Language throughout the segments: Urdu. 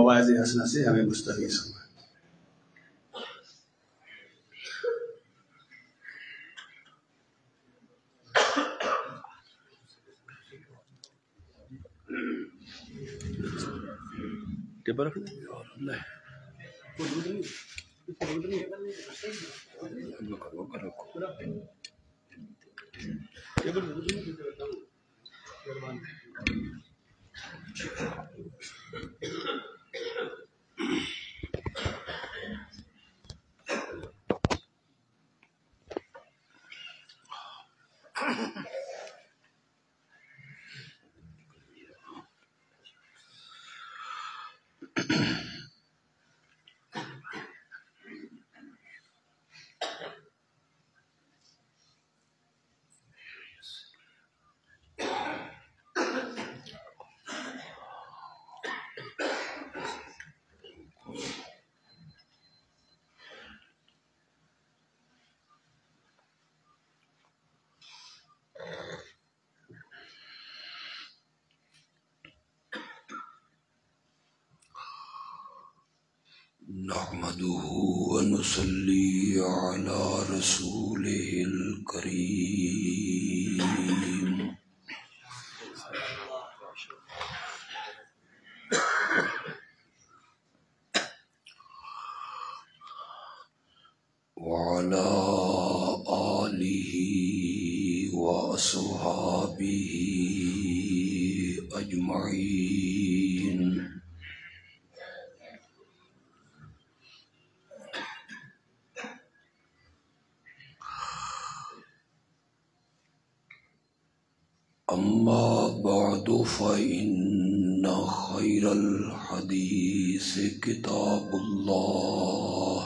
مواعظ حسنہ سے ہمیں مستفیض فرمائے۔ نحمده ونصلي على رسوله الكريم وعلى آله وأصحابه أجمعين. أما بعد فإن خير الحديث كتاب الله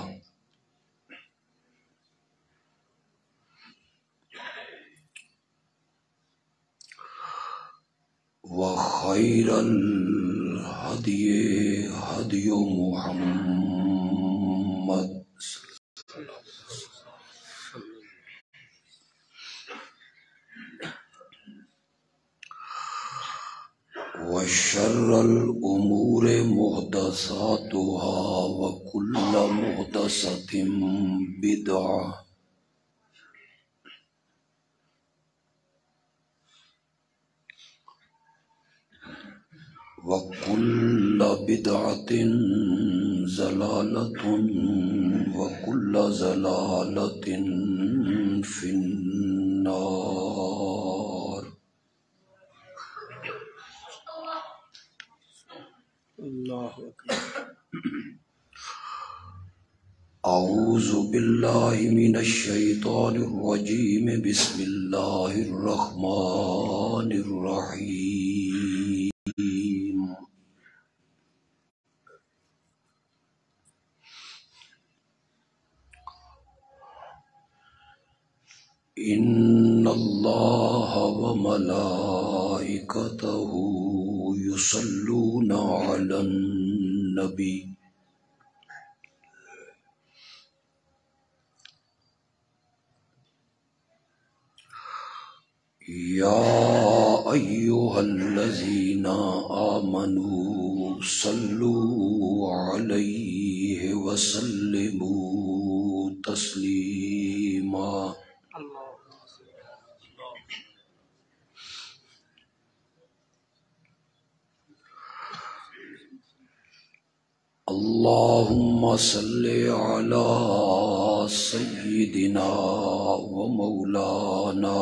وخير الهدي هدي محمد وشر الأمور محدثاتها وكل محدثة بدعة وكل بدعة ضلالة وكل ضلالة في النار. اللہ اکبر۔ أعوذ بالله من الشيطان الرجيم. بسم الله الرحمن الرحيم. إن الله وملائكته يصلون على النبي يا أيها الذين آمنوا صلوا عليه وسلموا تسليما. اللهم صل على سيدنا ومولانا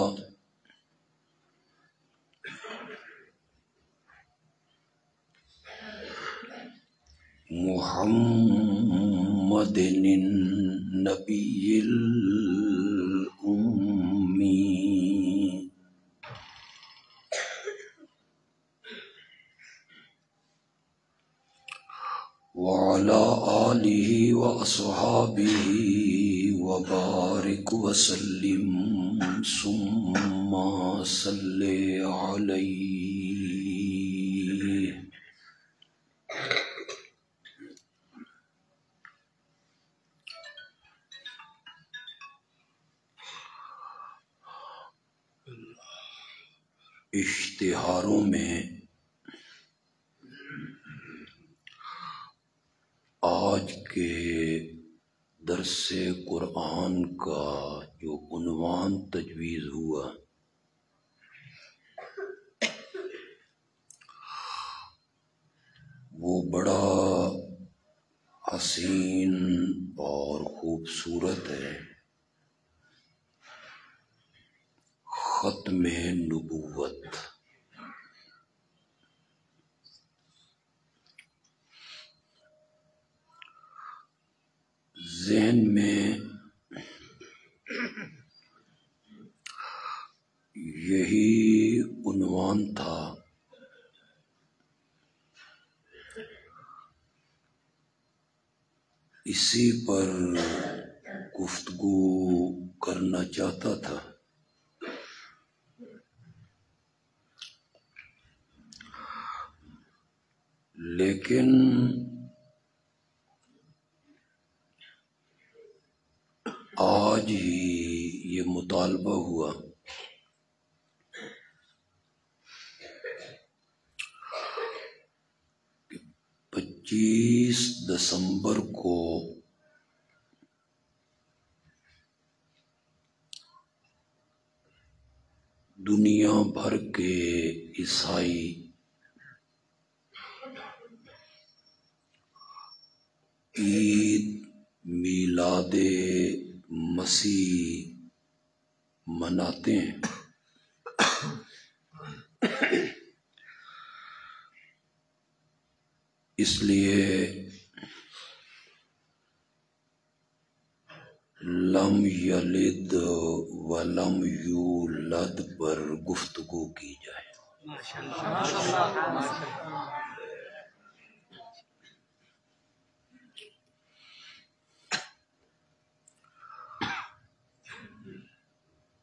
محمد النبي الأمي وعلى آله وأصحابه وبارك وسلم ثم صل عليه. اشتہاروں میں آج کے درس قرآن کا جو عنوان تجویز ہوا وہ بڑا حسین اور خوبصورت ہے، ختم نبوت۔ ذہن میں یہی عنوان تھا، اسی پر گفتگو کرنا چاہتا تھا، لیکن آج ہی یہ مطالبہ ہوا کہ 25 دسمبر کو دنیا بھر کے عیسائی عید میلاد مسیح مناتے ہیں۔ اس لیے لم یلد ولم یولد پر گفتگو کی جائے۔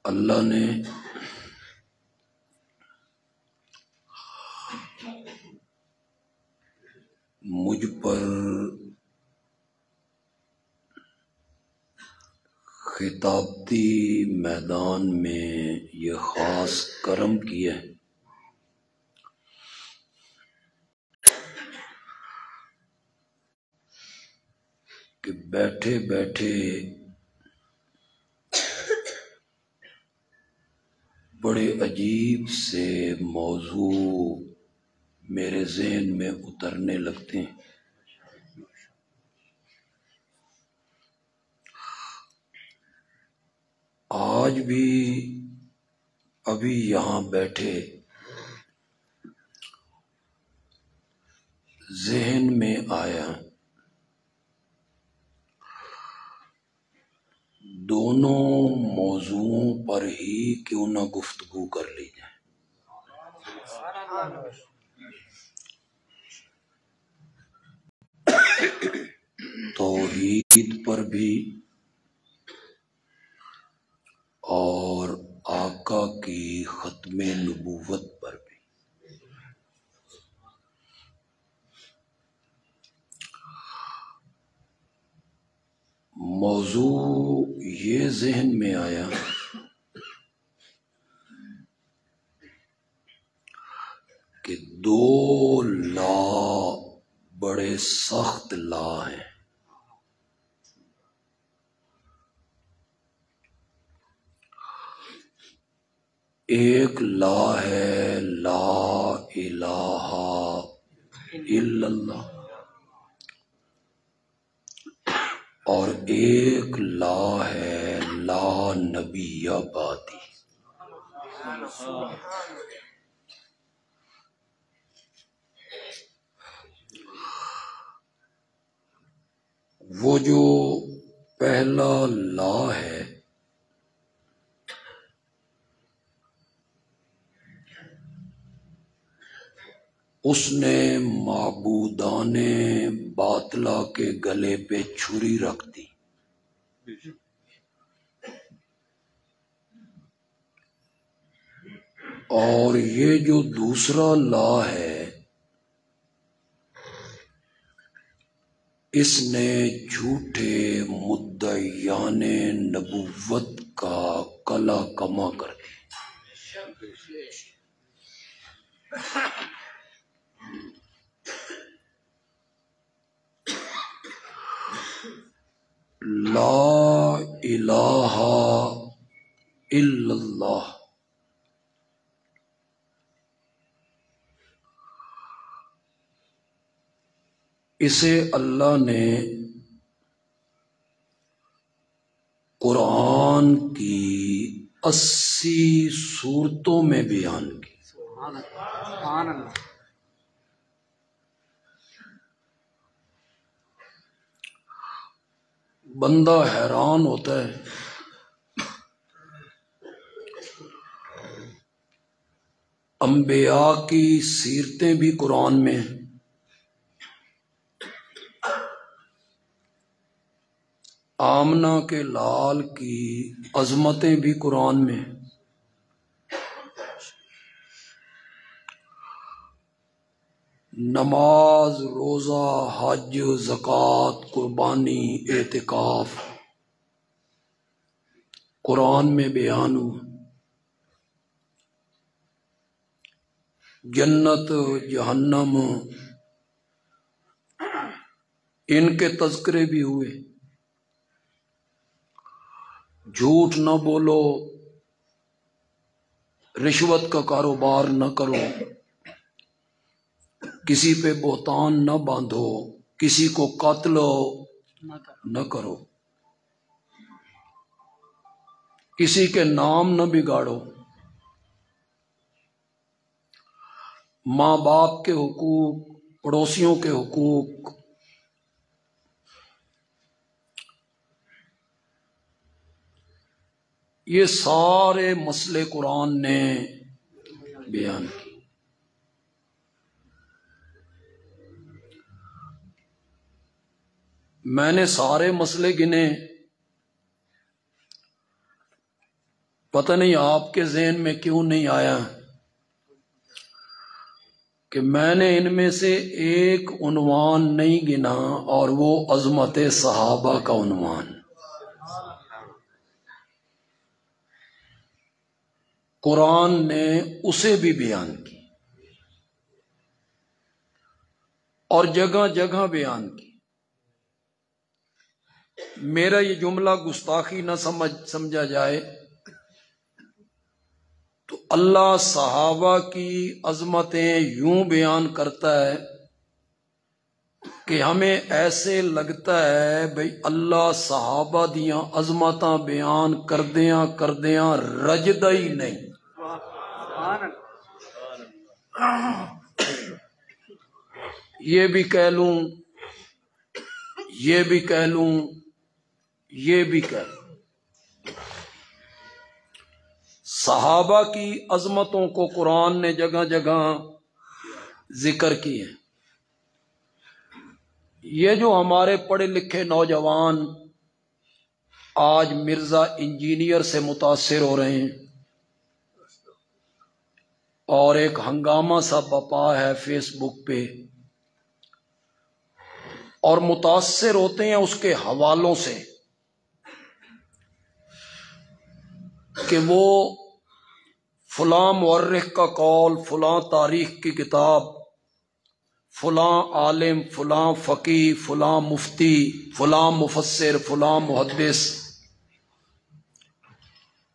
اللہ نے مجھ پر خطابتی میدان میں یہ خاص کرم کیا ہے کہ بیٹھے بیٹھے بڑے عجیب سے موضوع میرے ذہن میں اترنے لگتے ہیں۔ آج بھی ابھی یہاں بیٹھے ذہن میں آیا، دونوں موضوعوں پر ہی کیوں نہ گفتگو کر لی جائے۔ توحید پر بھی اور آقا کی ختم نبوت پر بھی۔ موضوع یہ ذہن میں آیا کہ دو لا بڑے سخت لا ہیں۔ ایک لا ہے لا الہ الا اللہ، اور ایک لا ہے لا نبی بعدی۔ وہ جو پہلا لا ہے اس نے معبودان باطلہ کے گلے پہ چھری رکھ دی، اور یہ جو دوسرا لا ہے اس نے جھوٹے مدعیان نبوت کا کلا کما کر دیا۔ لا الہ الا اللہ، اسے اللہ نے قرآن کی 80 صورتوں میں بیان کی۔ سبحان اللہ۔ بندہ حیران ہوتا ہے، انبیاء کی سیرتیں بھی قرآن میں ہیں، آمنہ کے لال کی عظمتیں بھی قرآن میں ہیں، نماز، روزہ، حج، زکوٰۃ، قربانی، اعتکاف قرآن میں بیان ہوا، جنت، جہنم ان کے تذکرے بھی ہوئے، جھوٹ نہ بولو، رشوت کا کاروبار نہ کرو، کسی پہ بہتان نہ باندھو، کسی کو قتل نہ کرو، کسی کے نام نہ بگاڑو، ماں باپ کے حقوق، پڑوسیوں کے حقوق، یہ سارے مسئلے قرآن نے بیان کیے۔ میں نے سارے مسئلے گنے، پتہ نہیں آپ کے ذہن میں کیوں نہیں آیا کہ میں نے ان میں سے ایک عنوان نہیں گنا، اور وہ عظمت صحابہ کا عنوان۔ قرآن نے اسے بھی بیان کی اور جگہ جگہ بیان کی۔ میرا یہ جملہ گستاخی نہ سمجھا جائے تو اللہ صحابہ کی عظمتیں یوں بیان کرتا ہے کہ ہمیں ایسے لگتا ہے بھئی اللہ صحابہ دیاں عظمتاں بیان کردیاں رجدہ ہی نہیں۔ یہ بھی کہہ لوں، یہ بھی کہہ لوں، یہ بھی کہہ لوں۔ صحابہ کی عظمتوں کو قرآن نے جگہ جگہ ذکر کی ہے۔ یہ جو ہمارے پڑھے لکھے نوجوان آج مرزا انجینئر سے متاثر ہو رہے ہیں اور ایک ہنگامہ سا بپا ہے فیس بک پہ، اور متاثر ہوتے ہیں اس کے حوالوں سے کہ وہ فلاں مورخ کا قول، فلاں تاریخ کی کتاب، فلاں عالم، فلاں فقیہ، فلاں مفتی، فلاں مفسر، فلاں محدث،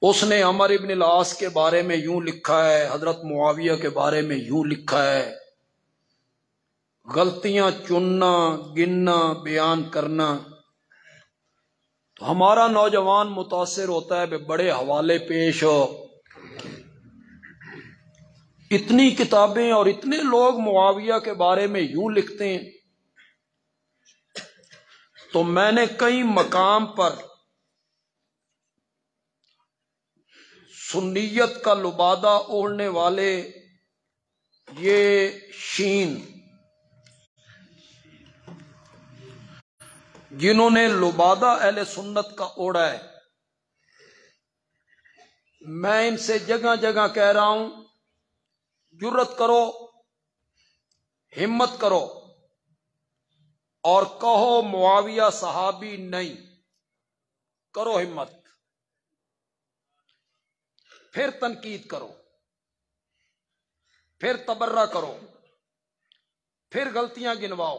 اس نے عمر ابن العاص کے بارے میں یوں لکھا ہے، حضرت معاویہ کے بارے میں یوں لکھا ہے۔ غلطیاں چننا، گننا، بیان کرنا، تو ہمارا نوجوان متاثر ہوتا ہے بڑے حوالے پیش ہو، اتنی کتابیں اور اتنے لوگ معاویہ کے بارے میں یوں لکھتے ہیں۔ تو میں نے کئی مقام پر سنیت کا لبادہ اوڑھنے والے یہ شین جنہوں نے لبادہ اہل سنت کا اوڑھا ہے، میں ان سے جگہ جگہ کہہ رہا ہوں جرت کرو، ہمت کرو اور کہو معاویہ صحابی نہیں، کرو ہمت، پھر تنقید کرو، پھر تبرہ کرو، پھر غلطیاں گنواؤ،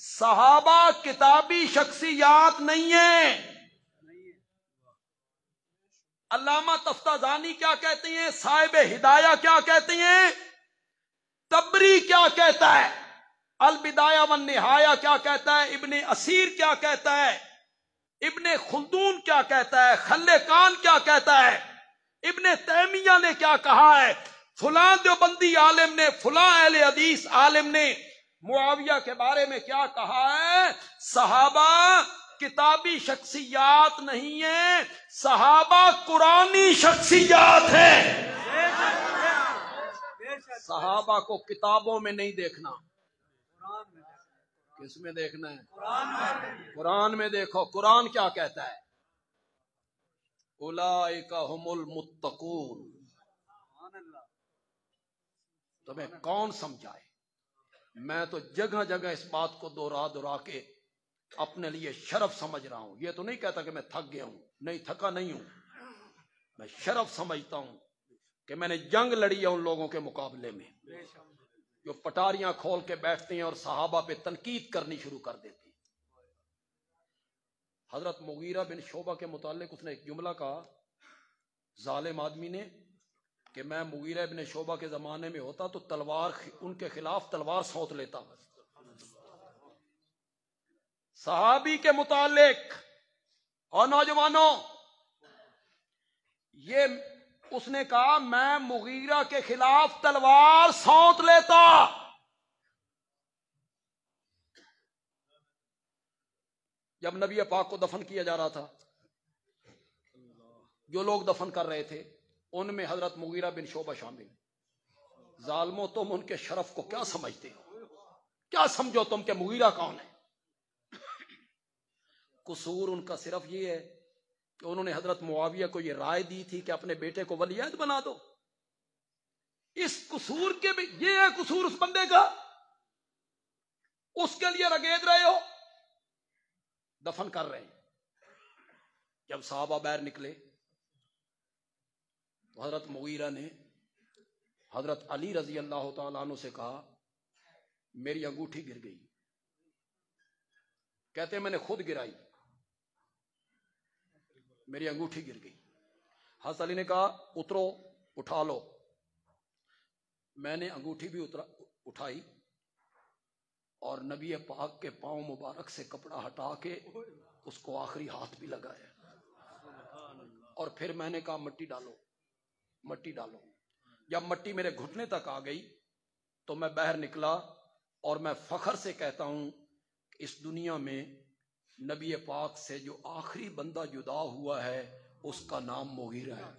صحابہ کتابی شخصیات نہیں ہیں. علامہ تفتازانی کیا کہتے ہیں, صاحب ہدایہ کیا کہتے ہیں, تبری کیا کہتا ہے, البدایہ والنہایہ کیا کہتا ہے, ابن اسیر کیا کہتا ہے, ابن خلدون کیا کہتا ہے, خلقان کیا کہتا ہے, ابن تیمیہ نے کیا کہا ہے, فلاں دیوبندی عالم نے, فلاں اہل حدیث عالم نے معاویہ کے بارے میں کیا کہا ہے. صحابہ کتابی شخصیات نہیں ہیں, صحابہ قرآنی شخصیات ہیں. صحابہ کو کتابوں میں نہیں دیکھنا, کس میں دیکھنا ہے؟ قرآن میں دیکھو. قرآن کیا کہتا ہے؟ اولئک ھم المتقون. تمہیں کون سمجھائے؟ میں تو جگہ جگہ اس بات کو دہرا کے اپنے لیے شرف سمجھ رہا ہوں. یہ تو نہیں کہتا کہ میں تھک گیا ہوں, نہیں تھکا نہیں ہوں. میں شرف سمجھتا ہوں کہ میں نے جنگ لڑی ہے ان لوگوں کے مقابلے میں جو پٹاریاں کھول کے بیٹھتے ہیں اور صحابہ پہ تنقید کرنی شروع کر دیتے ہیں. حضرت مغیرہ بن شعبہ کے متعلق اس نے ایک جملہ کہا, ظالم آدمی نے, کہ میں مغیرہ بن شعبہ کے زمانے میں ہوتا تو تلوار ان کے خلاف تلوار سونت لیتا. صحابی کے متعلق. اور نوجوانوں, یہ اس نے کہا میں مغیرہ کے خلاف تلوار سونت لیتا. جب نبی پاک کو دفن کیا جا رہا تھا, جو لوگ دفن کر رہے تھے ان میں حضرت مغیرہ بن شعبہ شامل. ظالموں, تم ان کے شرف کو کیا سمجھتے ہو؟ کیا سمجھو تم کہ مغیرہ کون ہے؟ قصور ان کا صرف یہ ہے کہ انہوں نے حضرت معاویہ کو یہ رائے دی تھی کہ اپنے بیٹے کو ولی عہد بنا دو. اس قصور کے بھی یہ ہے قصور اس بندے کا, اس کے لیے رگید رہے ہو, دفن کر رہے ہیں. جب صحابہ باہر نکلے تو حضرت مغیرہ نے حضرت علی رضی اللہ تعالیٰ عنہ سے کہا میری انگوٹھی گر گئی. کہتے ہیں میں نے خود گرائی, میری انگوٹھی گر گئی. حضرت علی نے کہا اترو, اٹھا لو. میں نے انگوٹھی بھی اٹھائی اور نبی پاک کے پاؤں مبارک سے کپڑا ہٹا کے اس کو آخری ہاتھ بھی لگایا. اور پھر میں نے کہا مٹی ڈالو, مٹی ڈالو. جب مٹی میرے گھٹنے تک آ گئی تو میں باہر نکلا اور میں فخر سے کہتا ہوں کہ اس دنیا میں نبی پاک سے جو آخری بندہ جدا ہوا ہے اس کا نام مغیرہ ہے.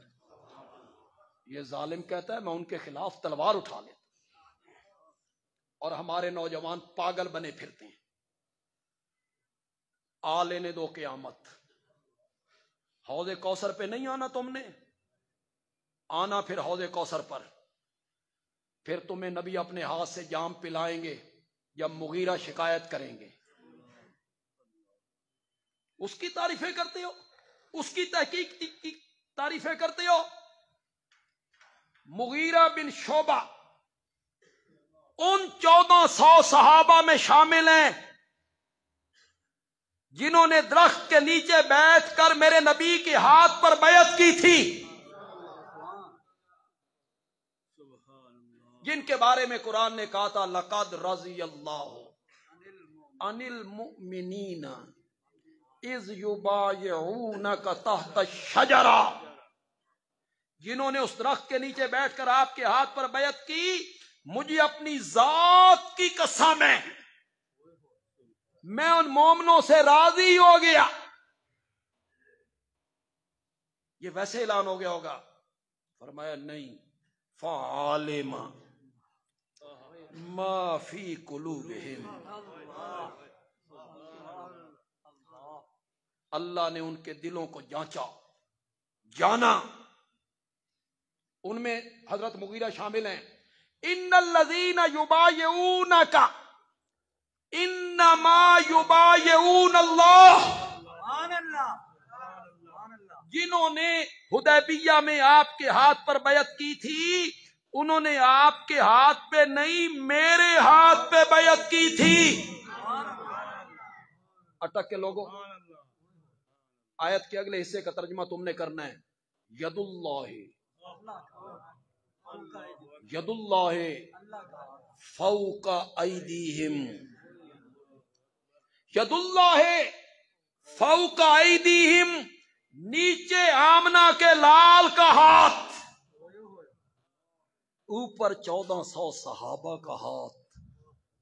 یہ ظالم کہتا ہے میں ان کے خلاف تلوار اٹھا لیتا. اور ہمارے نوجوان پاگل بنے پھرتے ہیں. آ لینے دو قیامت. حوض کوثر پہ نہیں آنا تم نے, آنا پھر حوض کوثر پر. پھر تمہیں نبی اپنے ہاتھ سے جام پلائیں گے جب مغیرہ شکایت کریں گے. اس کی تعریفیں کرتے ہو, اس کی تحقیق کی تعریفیں کرتے ہو. مغیرہ بن شعبہ ان 1400 صحابہ میں شامل ہیں جنہوں نے درخت کے نیچے بیٹھ کر میرے نبی کے ہاتھ پر بیعت کی تھی, جن کے بارے میں قرآن نے کہا تھا لقد رضی اللہ عن المؤمنین اذ یبایعونک تحت الشجرہ. جنہوں نے اس درخت کے نیچے بیٹھ کر آپ کے ہاتھ پر بیعت کی, مجھے اپنی ذات کی قسم ہے میں ان مومنوں سے راضی ہو گیا. یہ ویسے اعلان ہو گیا ہوگا. فرمایا نہیں, فعالم ما فی قلوبہم. اللہ نے ان کے دلوں کو جانچا, جانا. ان میں حضرت مغیرہ شامل ہیں. ان الذین یبایعونک انما یبایعون اللہ. جنہوں نے حدیبیہ میں آپ کے ہاتھ پر بیعت کی تھی انہوں نے آپ کے ہاتھ پہ نہیں میرے ہاتھ پہ بیعت کی تھی. اٹک کے لوگوں، آیت کے اگلے حصے کا ترجمہ تم نے کرنا ہے، ید اللہ، ید اللہ فوق ایدیہم، ید اللہ فوق ایدیہم، نیچے آمنہ کے لال کا ہاتھ، اوپر 1400 صحابہ کا ہاتھ،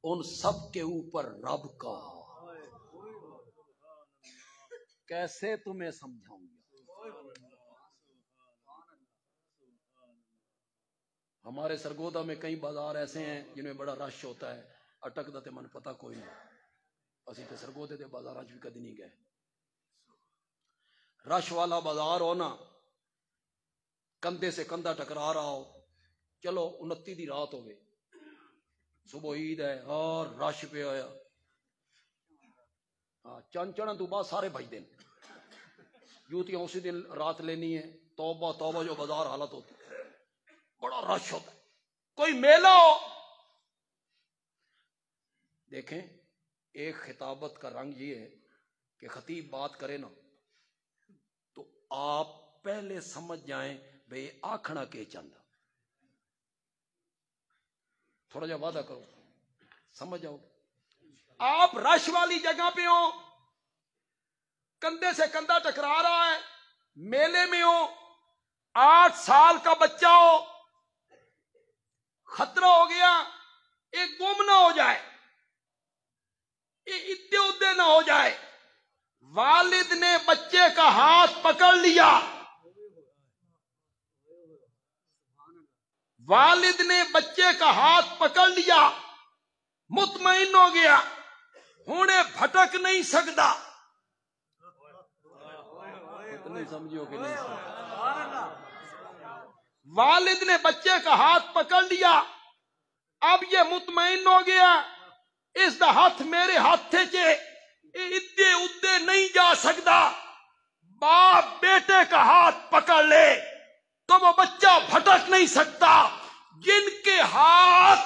ان سب کے اوپر رب کا ہاتھ۔ کیسے تمہیں سمجھاؤں گا؟ ہمارے سرگودا میں کئی بازار ایسے ہیں جن میں بڑا رش ہوتا ہے، اٹک دا تے من پتہ کوئی نہیں، اسی تے سرگودے دے بازاراں وچ بھی کدی نہیں گئے۔ رش والا بازار ہونا، کندھے سے کندھا ٹکرا رہا ہو، چلو 29 دی رات ہوگی، صبح عید ہے اور رش پہ آیا، چند چڑھن تو بعد سارے بھائی دن جوتیاں اسی دن رات لینی ہے، توبہ توبہ جو بازار حالت ہوتی ہے، بڑا رش ہوتا ہے، کوئی میلہ ہو۔ دیکھیں ایک خطابت کا رنگ یہ ہے کہ خطیب بات کرے نا تو آپ پہلے سمجھ جائیں بھئی آکھنا کے چاہتا، تھوڑا جا وعدہ کرو سمجھ جاؤ۔ آپ رش والی جگہ پہ ہو، کندھے سے کندھا ٹکرا رہا ہے، میلے میں ہو، 8 سال کا بچہ ہو، خطرہ ہو گیا ایک گم نہ ہو جائے، ادھے ادھے نہ ہو جائے، والد نے بچے کا ہاتھ پکڑ لیا، والد نے بچے کا ہاتھ پکڑ لیا، مطمئن ہو گیا، ہونے بھٹک نہیں سکتا، اتنے سمجھو کہ نہیں سمجھو، والد نے بچے کا ہاتھ پکڑ لیا، اب یہ مطمئن ہو گیا اس دا ہاتھ میرے ہاتھ چے ادھے ادھے نہیں جا سکتا، باپ بیٹے کا ہاتھ پکڑ لے تو وہ بچہ بھٹک نہیں سکتا۔ جن کے ہاتھ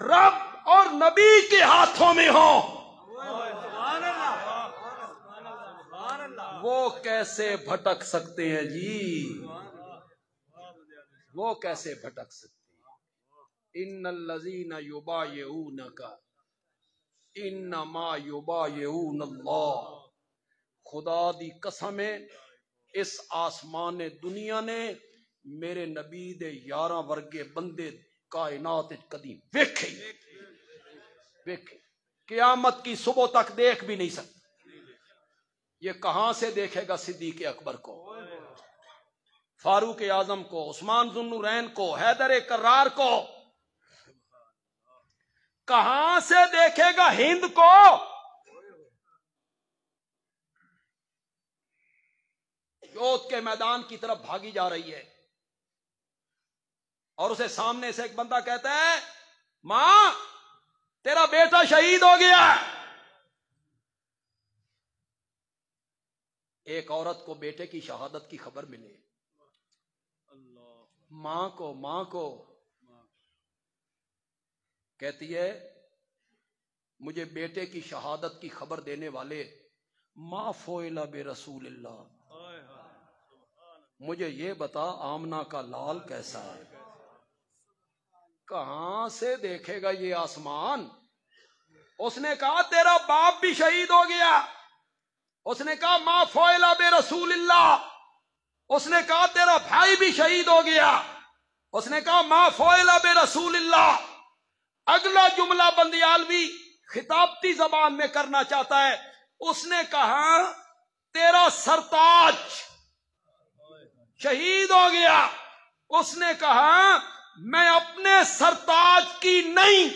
رب اور نبی کے ہاتھوں میں ہوں وہ کیسے بھٹک سکتے ہیں جی؟ وہ کیسے بھٹک سکتے ہیں؟ ان الذین یبایعونک انما یبایعون اللہ، خدا دی قسم ہے اس آسمان دنیا نے میرے نبی دے 11 ورگے بندے کائنات کدی ویکھے قیامت کی صبح تک دیکھ بھی نہیں سکتے۔ یہ کہاں سے دیکھے گا صدیق اکبر کو، فاروق اعظم کو، عثمان ذو النورین کو، حیدر کرار کو؟ کہاں سے دیکھے گا ہند کو؟ یوت کے میدان کی طرف بھاگی جا رہی ہے اور اسے سامنے سے ایک بندہ کہتا ہے ماں تیرا بیٹا شہید ہو گیا۔ ایک عورت کو بیٹے کی شہادت کی خبر ملے، ماں کو کہتی ہے مجھے بیٹے کی شہادت کی خبر دینے والے ما فعل برسول اللہ، مجھے یہ بتا آمنہ کا لال کیسا ہے؟ کہاں سے دیکھے گا یہ آسمان؟ اس نے کہا تیرا باپ بھی شہید ہو گیا، اس نے کہا ما فعل برسول اللہ، اس نے کہا تیرا بھائی بھی شہید ہو گیا، اس نے کہا ما فعل برسول اللہ۔ اگلا جملہ بندیالوی خطابتی زبان میں کرنا چاہتا ہے، اس نے کہا تیرا سرتاج شہید ہو گیا، اس نے کہا میں اپنے سرتاج کی نہیں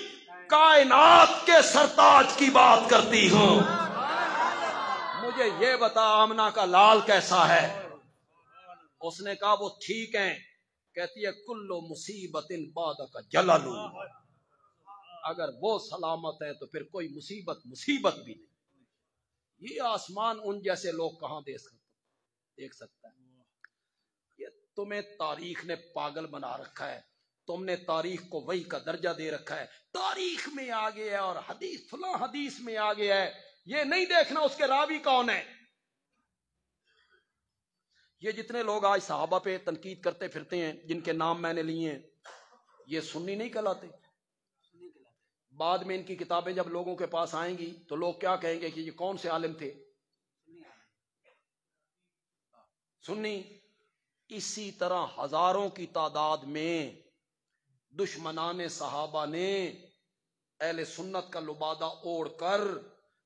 کائنات کے سرتاج کی بات کرتی ہوں، مجھے یہ بتا آمنہ کا لال کیسا ہے؟ اس نے کہا وہ ٹھیک ہیں، کہتی ہے کل مصیبت بعدک جلل، اگر وہ سلامت ہے تو پھر کوئی مصیبت بھی نہیں۔ یہ آسمان ان جیسے لوگ کہاں دیکھ سکتا ہے؟ یہ تمہیں تاریخ نے پاگل بنا رکھا ہے، تم نے تاریخ کو وحی کا درجہ دے رکھا ہے، تاریخ میں آ گیا ہے اور حدیث فلاں حدیث میں آ گیا ہے، یہ نہیں دیکھنا اس کے راوی کون ہے. یہ جتنے لوگ آج صحابہ پہ تنقید کرتے پھرتے ہیں جن کے نام میں نے لیے ہیں یہ سنی نہیں کہلاتے. بعد میں ان کی کتابیں جب لوگوں کے پاس آئیں گی تو لوگ کیا کہیں گے کہ یہ کون سے عالم تھے؟ سنی. اسی طرح ہزاروں کی تعداد میں دشمنان صحابہ نے اہل سنت کا لبادہ اوڑھ کر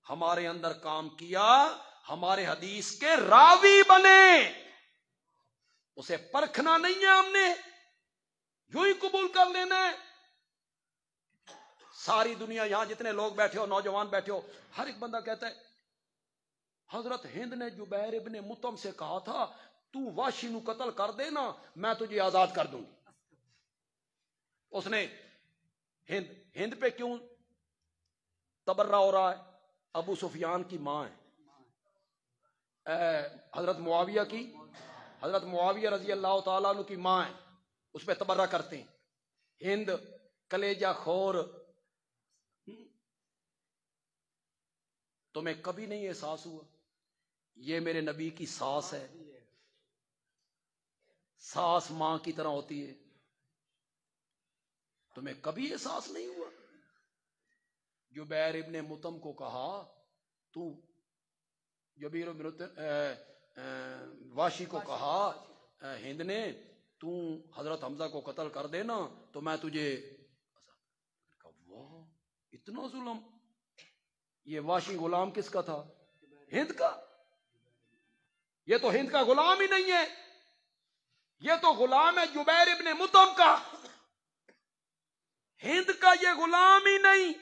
ہمارے اندر کام کیا، ہمارے حدیث کے راوی بنے. اسے پرکھنا نہیں ہے ہم نے، یوں ہی قبول کر لینا ہے. ساری دنیا یہاں جتنے لوگ بیٹھے ہو، نوجوان بیٹھے ہو، ہر ایک بندہ کہتا ہے حضرت ہند نے جبیر ابن مطعم سے کہا تھا تو واشی نو قتل کر دے نا میں تجھے آزاد کر دوں گی. اس نے ہند پہ کیوں تبرہ ہو رہا ہے؟ ابو سفیان کی ماں ہے، حضرت معاویہ رضی اللہ تعالیٰ عنہ کی ماں ہے، اس پہ تبرہ کرتے ہیں. ہند کلیجہ خور. تمہیں کبھی نہیں احساس ہوا یہ میرے نبی کی ساس ہے؟ ساس ماں کی طرح ہوتی ہے. تمہیں کبھی احساس نہیں ہوا؟ جبیر ابن مطعم کو کہا تو جبیر واشی کو کہا ہند نے تو حضرت حمزہ کو قتل کر دینا تو میں تجھے. واہ اتنا ظلم. یہ واشی غلام کس کا تھا؟ ہند کا. یہ تو ہند کا غلام ہی نہیں ہے، یہ تو غلام ہے جبیر ابن مطعم کا، ہند کا یہ غلام ہی نہیں.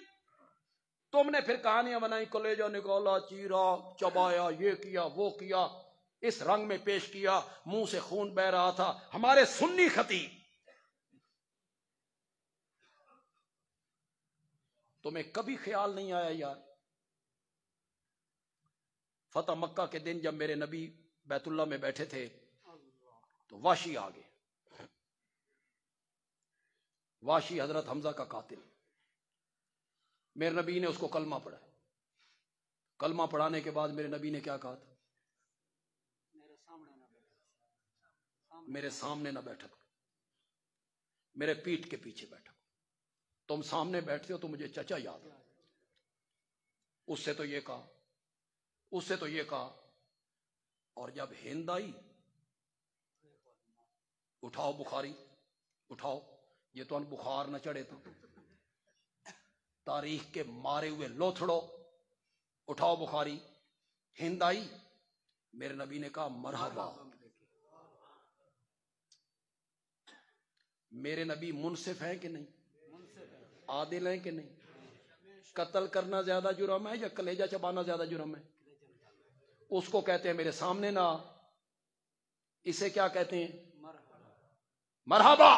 تم نے پھر کہانیاں بنائی، کلیجہ نکالا، چیرا، چبایا، یہ کیا وہ کیا، اس رنگ میں پیش کیا، منہ سے خون بہ رہا تھا. ہمارے سنی خطیب. تمہیں کبھی خیال نہیں آیا یار؟ فتح مکہ کے دن جب میرے نبی بیت اللہ میں بیٹھے تھے تو واشی آ گئے. واشی حضرت حمزہ کا قاتل. میرے نبی نے اس کو کلمہ پڑھا. کلمہ پڑھانے کے بعد میرے نبی نے کیا کہا تھا؟ میرے سامنے نہ بیٹھا کرو، میرے پیٹھ کے پیچھے بیٹھا کرو. تم سامنے بیٹھتے ہو تو مجھے چچا یاد ہے. اس سے تو یہ کہا، اس سے تو یہ کہا. اور جب ہند آئی، اٹھاؤ بخاری اٹھاؤ، یہ تو ان بخار نہ چڑھے تو تاریخ کے مارے ہوئے لوتھڑو، اٹھاؤ بخاری. ہند آئی، میرے نبی نے کہا مرحبا. میرے نبی منصف ہیں کہ نہیں؟ عادل ہیں کہ نہیں؟ قتل کرنا زیادہ جرم ہے یا کلیجہ چبانا زیادہ جرم ہے؟ اس کو کہتے ہیں میرے سامنے نہ. اسے کیا کہتے ہیں؟ مرحبا.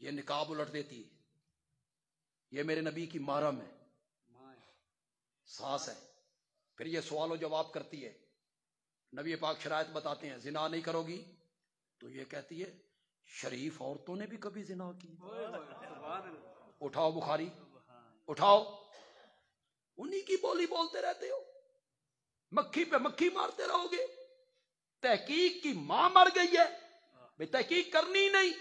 یہ نقاب الٹ دیتی ہے. یہ میرے نبی کی محرم ہے، ساس ہے. پھر یہ سوال و جواب کرتی ہے. نبی پاک شرائط بتاتے ہیں زنا نہیں کرو گی تو یہ کہتی ہے شریف عورتوں نے بھی کبھی زنا کی. اٹھاؤ بخاری اٹھاؤ. انہی کی بولی بولتے رہتے ہو، مکھی پہ مکھی مارتے رہو گے. تحقیق کی ماں مر گئی ہے، بھئی تحقیق کرنی نہیں.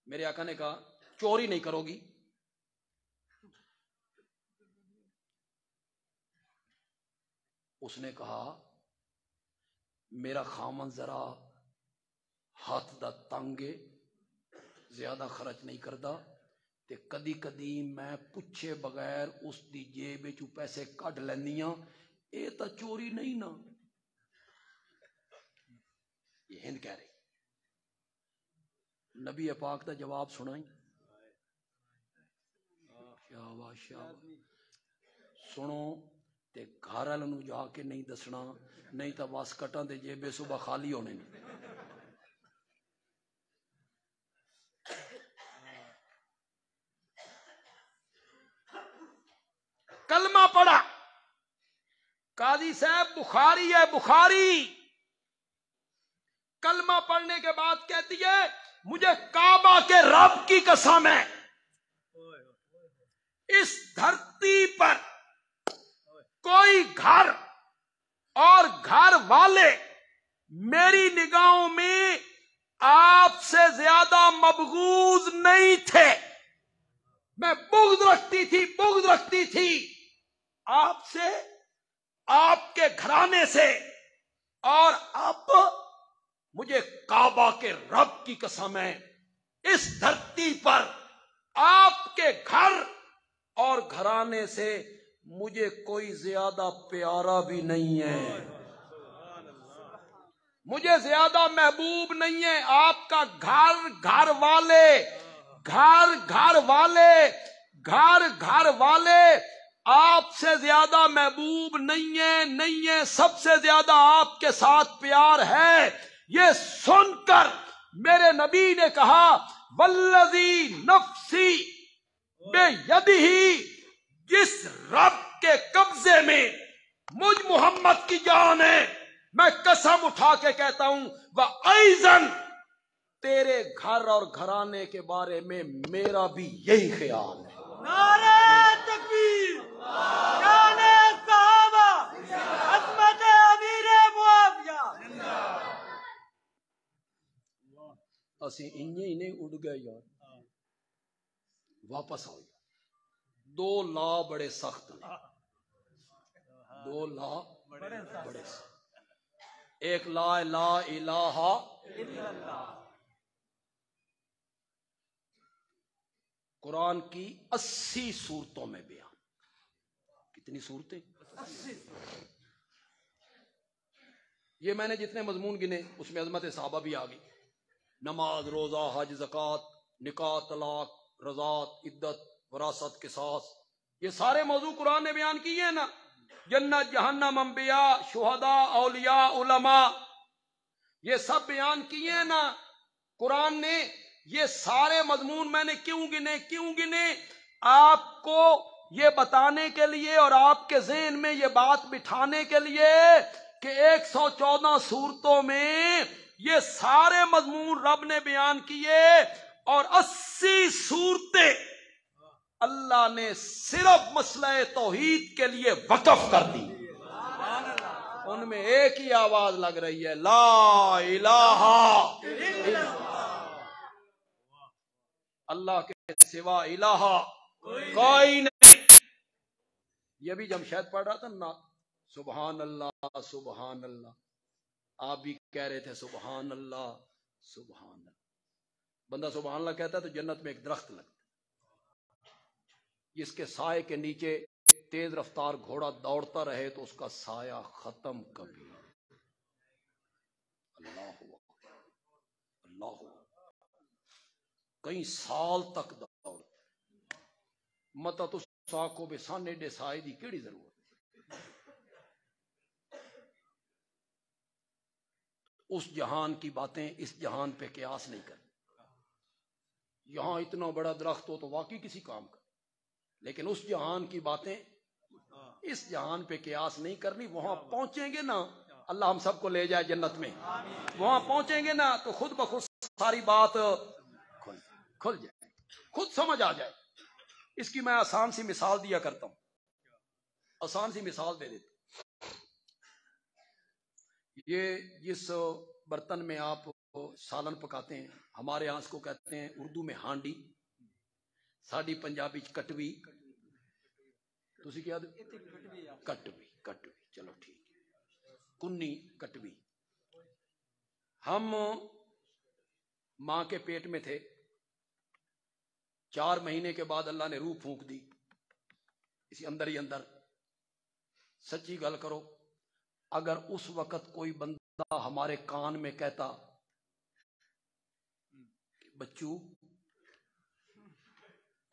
میرے آقا نے کہا چوری نہیں کرو گی. اس نے کہا میرا خامن ذرا ہاتھ دا تنگے، زیادہ خرچ نہیں کردا تے کدی کدی میں پوچھے بغیر اس دی جیب وچوں پیسے کڈ لینی ہاں. اے تا چوری نہیں نا. یہ ہند کہہ رہی. نبی پاک دا جواب سنائی. سنو تے گھر والوں نوں جا کے نہیں دسنا، نہیں تا واسکٹاں دے جیبے صبح خالی ہونے نہیں. کلمہ پڑھا. قاضی صاحب بخاری ہے بخاری. کلمہ پڑھنے کے بعد کہتی ہے مجھے کعبہ کے رب کی قسم ہے، اس دھرتی پر کوئی گھر اور گھر والے میری نگاہوں میں آپ سے زیادہ مبغوض نہیں تھے۔ میں بغض رکھتی تھی آپ سے، آپ کے گھرانے سے، اور اب مجھے کعبہ کے رب کی قسم ہے، اس دھرتی پر آپ کے گھر اور گھرانے سے مجھے کوئی زیادہ پیارا بھی نہیں ہے، مجھے زیادہ محبوب نہیں ہے۔ آپ کا گھر والے آپ سے زیادہ محبوب نہیں ہے، سب سے زیادہ آپ کے ساتھ پیار ہے۔ یہ سن کر میرے نبی نے کہا والذی نفسی بیدہ، جس رب کے قبضے میں مجھ محمد کی جان ہے، میں قسم اٹھا کے کہتا ہوں وَأَيْضًا تیرے گھر اور گھرانے کے بارے میں میرا بھی یہی خیال ہے۔ نعرہ تکبیر، شان صحابہ، عظمت امیر معاویہ۔ اسی انجے ہی نہیں اڑ گئے یار، واپس آؤ۔ دو لا بڑے سخت ہیں، دو لا بڑے سخت۔ ایک لا الہ الا اللہ قرآن کی 80 صورتوں میں بیان۔ کتنی صورتیں؟ 80۔ یہ میں نے جتنے مضمون گنے اس میں عظمت صحابہ بھی آ گئی، نماز، روزہ، حج، زکوٰۃ، نکاح، طلاق، رضاعت، عدت، وراثت، قصاص، یہ سارے موضوع قرآن نے بیان کیے ہیں نا۔ جنت، جہنم، انبیاء، شہداء، اولیاء، علماء، یہ سب بیان کیے ہیں نا قرآن نے۔ یہ سارے مضمون میں نے کیوں گنے؟ آپ کو یہ بتانے کے لیے اور آپ کے ذہن میں یہ بات بٹھانے کے لیے کہ 114 صورتوں میں یہ سارے مضمون رب نے بیان کیے، اور 80 صورتیں اللہ نے صرف مسئلہ توحید کے لیے وقف کر دی۔ ان میں ایک ہی آواز لگ رہی ہے، لا الہ الا اللہ، اللہ کے سوا الہ کوئی نہیں۔ یہ بھی جمشید پڑھ رہا تھا نا، سبحان اللہ سبحان اللہ، آپ بھی کہہ رہے تھے سبحان اللہ سبحان اللہ۔ بندہ سبحان اللہ کہتا ہے تو جنت میں ایک درخت لگتا ہے، جس کے سائے کے نیچے تیز رفتار گھوڑا دوڑتا رہے تو اس کا سایہ ختم کبھی۔ اللہ اکبر، اللہ اکبر، کئی سال تک دوڑ متا تو ساکو بے سانے ڈے سائے دی کیڑی ضرورت۔ اس جہان کی باتیں اس جہان پہ قیاس نہیں کرتی۔ یہاں اتنا بڑا درخت ہو تو واقعی کسی کام کا، لیکن اس جہان کی باتیں اس جہان پہ قیاس نہیں کرنی۔ وہاں پہنچیں گے نا، اللہ ہم سب کو لے جائے جنت میں، وہاں پہنچیں گے نا تو خود بخود ساری بات کھل جائے، خود سمجھ آ جائے۔ اس کی میں آسان سی مثال دیا کرتا ہوں، آسان سی مثال دے دیتا ہوں۔ یہ جس برتن میں آپ سالن پکاتے ہیں، ہمارے یہاں اس کو کہتے ہیں اردو میں ہانڈی، ساڈی پنجابی کٹوی، تسی کیا دے؟ کٹوی، چلو ٹھیک ہے، کنی کٹوی۔ ہم ماں کے پیٹ میں تھے، 4 مہینے کے بعد اللہ نے روح پھونک دی اسی اندر ہی اندر۔ سچی گل کرو، اگر اس وقت کوئی بندہ ہمارے کان میں کہتا بچو